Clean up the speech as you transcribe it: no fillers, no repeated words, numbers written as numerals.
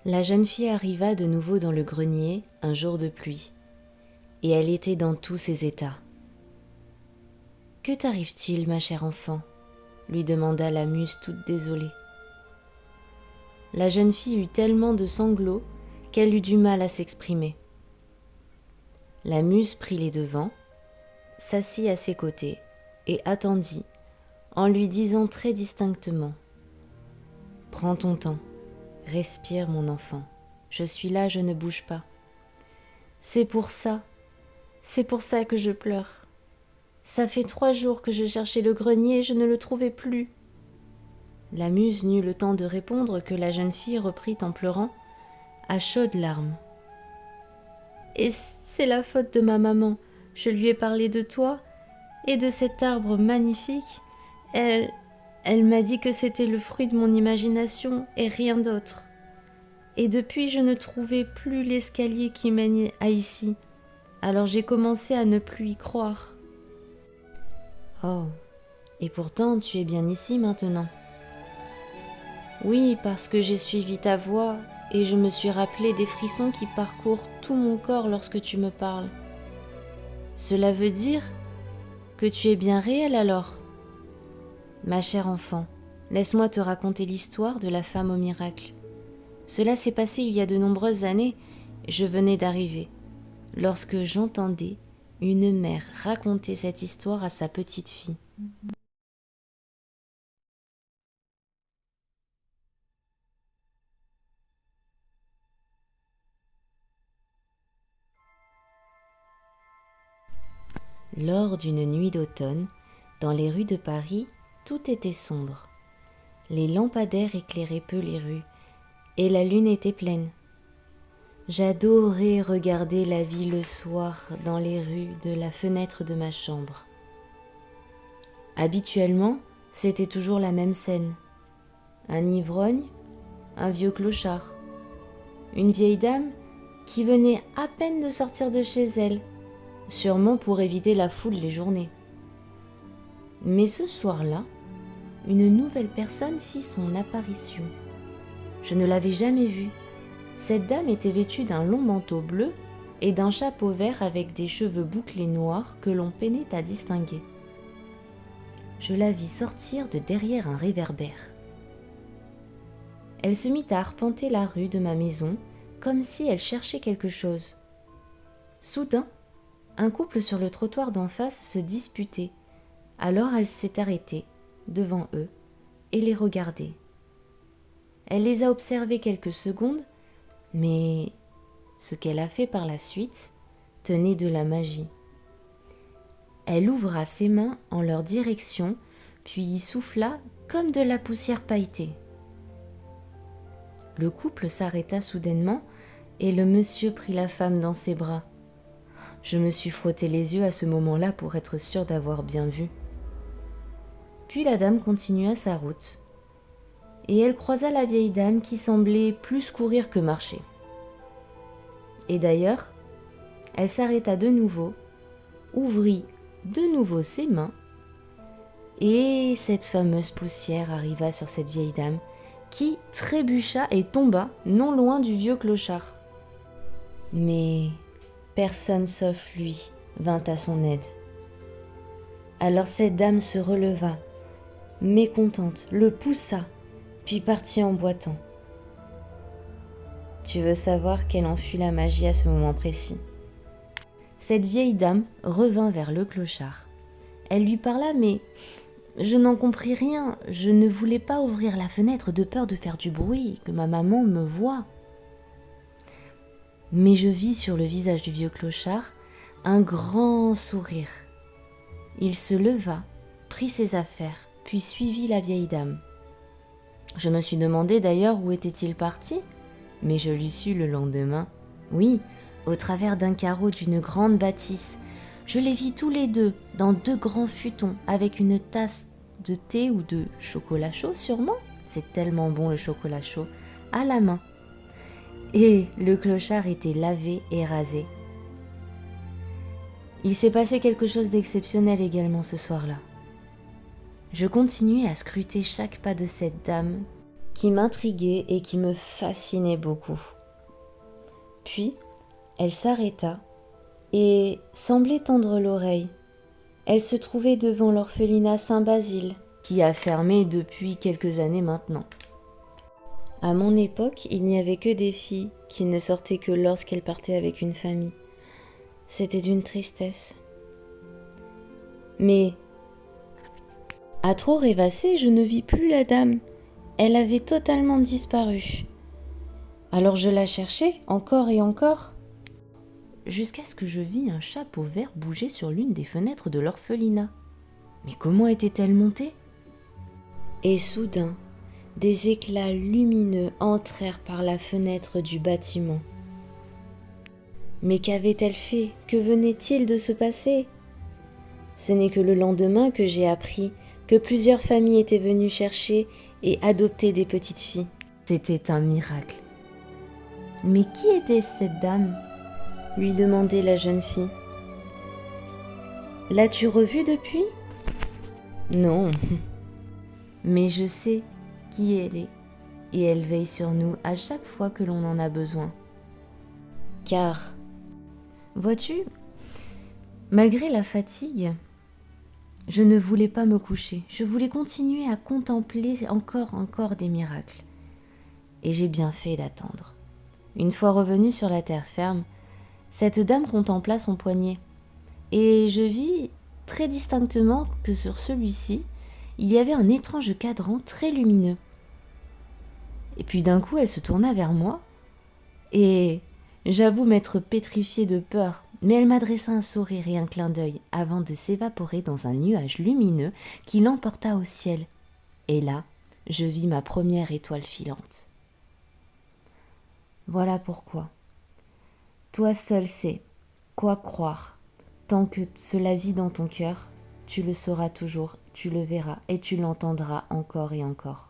La jeune fille arriva de nouveau dans le grenier un jour de pluie, et elle était dans tous ses états. « Que t'arrive-t-il, ma chère enfant ?» lui demanda la muse toute désolée. La jeune fille eut tellement de sanglots qu'elle eut du mal à s'exprimer. La muse prit les devants, s'assit à ses côtés et attendit, en lui disant très distinctement : « Prends ton temps, respire mon enfant, je suis là, je ne bouge pas. C'est pour ça que je pleure. Ça fait 3 jours que je cherchais le grenier et je ne le trouvais plus. » La muse n'eut le temps de répondre que la jeune fille reprit en pleurant, à chaudes larmes. « Et c'est la faute de ma maman. Je lui ai parlé de toi et de cet arbre magnifique. Elle m'a dit que c'était le fruit de mon imagination et rien d'autre. Et depuis, je ne trouvais plus l'escalier qui mène à ici. Alors j'ai commencé à ne plus y croire. »« Oh, et pourtant tu es bien ici maintenant. »« Oui, parce que j'ai suivi ta voix et je me suis rappelé des frissons qui parcourent tout mon corps lorsque tu me parles. Cela veut dire que tu es bien réelle alors. Ma chère enfant, laisse-moi te raconter l'histoire de la femme au miracle. Cela s'est passé il y a de nombreuses années, je venais d'arriver, lorsque j'entendais une mère raconter cette histoire à sa petite fille. Lors d'une nuit d'automne, dans les rues de Paris, tout était sombre. Les lampadaires éclairaient peu les rues, et la lune était pleine. J'adorais regarder la vie le soir dans les rues de la fenêtre de ma chambre. Habituellement, c'était toujours la même scène. Un ivrogne, un vieux clochard, une vieille dame qui venait à peine de sortir de chez elle, sûrement pour éviter la foule les journées. Mais ce soir-là, une nouvelle personne fit son apparition. Je ne l'avais jamais vue. Cette dame était vêtue d'un long manteau bleu et d'un chapeau vert avec des cheveux bouclés noirs que l'on peinait à distinguer. Je la vis sortir de derrière un réverbère. Elle se mit à arpenter la rue de ma maison comme si elle cherchait quelque chose. Soudain, un couple sur le trottoir d'en face se disputait. Alors elle s'est arrêtée devant eux et les regardait. Elle les a observés quelques secondes, mais ce qu'elle a fait par la suite tenait de la magie. Elle ouvra ses mains en leur direction, puis y souffla comme de la poussière pailletée. Le couple s'arrêta soudainement et le monsieur prit la femme dans ses bras. Je me suis frotté les yeux à ce moment-là pour être sûre d'avoir bien vu. Puis la dame continua sa route, et elle croisa la vieille dame qui semblait plus courir que marcher. Et d'ailleurs, elle s'arrêta de nouveau, ouvrit de nouveau ses mains, et cette fameuse poussière arriva sur cette vieille dame qui trébucha et tomba non loin du vieux clochard. Mais personne sauf lui vint à son aide. Alors cette dame se releva, mécontente, le poussa, puis partit en boitant. Tu veux savoir quelle en fut la magie à ce moment précis ? Cette vieille dame revint vers le clochard. Elle lui parla, mais je n'en compris rien. Je ne voulais pas ouvrir la fenêtre de peur de faire du bruit, que ma maman me voie. Mais je vis sur le visage du vieux clochard un grand sourire. Il se leva, prit ses affaires, puis suivit la vieille dame. Je me suis demandé d'ailleurs où était-il parti, mais je l'eus su le lendemain. Oui, au travers d'un carreau d'une grande bâtisse, je les vis tous les deux dans 2 grands futons avec une tasse de thé ou de chocolat chaud sûrement, c'est tellement bon le chocolat chaud, à la main. Et le clochard était lavé et rasé. Il s'est passé quelque chose d'exceptionnel également ce soir-là. Je continuais à scruter chaque pas de cette dame qui m'intriguait et qui me fascinait beaucoup. Puis, elle s'arrêta et semblait tendre l'oreille. Elle se trouvait devant l'orphelinat Saint-Basile, qui a fermé depuis quelques années maintenant. À mon époque, il n'y avait que des filles qui ne sortaient que lorsqu'elles partaient avec une famille. C'était d'une tristesse. Mais, à trop rêvasser, je ne vis plus la dame. Elle avait totalement disparu. Alors je la cherchais encore et encore, jusqu'à ce que je vis un chapeau vert bouger sur l'une des fenêtres de l'orphelinat. Mais comment était-elle montée ? Et soudain, des éclats lumineux entrèrent par la fenêtre du bâtiment. Mais qu'avait-elle fait ? Que venait-il de se passer ? Ce n'est que le lendemain que j'ai appris que plusieurs familles étaient venues chercher et adopter des petites filles. C'était un miracle. Mais qui était cette dame ? Lui demandait la jeune fille. L'as-tu revue depuis ? Non, mais je sais qui elle est et elle veille sur nous à chaque fois que l'on en a besoin. Car, vois-tu, malgré la fatigue, je ne voulais pas me coucher. Je voulais continuer à contempler encore des miracles. Et j'ai bien fait d'attendre. Une fois revenue sur la terre ferme, cette dame contempla son poignet. Et je vis très distinctement que sur celui-ci, il y avait un étrange cadran très lumineux. Et puis d'un coup, elle se tourna vers moi, et j'avoue m'être pétrifiée de peur, mais elle m'adressa un sourire et un clin d'œil avant de s'évaporer dans un nuage lumineux qui l'emporta au ciel. Et là, je vis ma première étoile filante. Voilà pourquoi. Toi seul sais quoi croire. Tant que cela vit dans ton cœur, tu le sauras toujours, tu le verras et tu l'entendras encore et encore.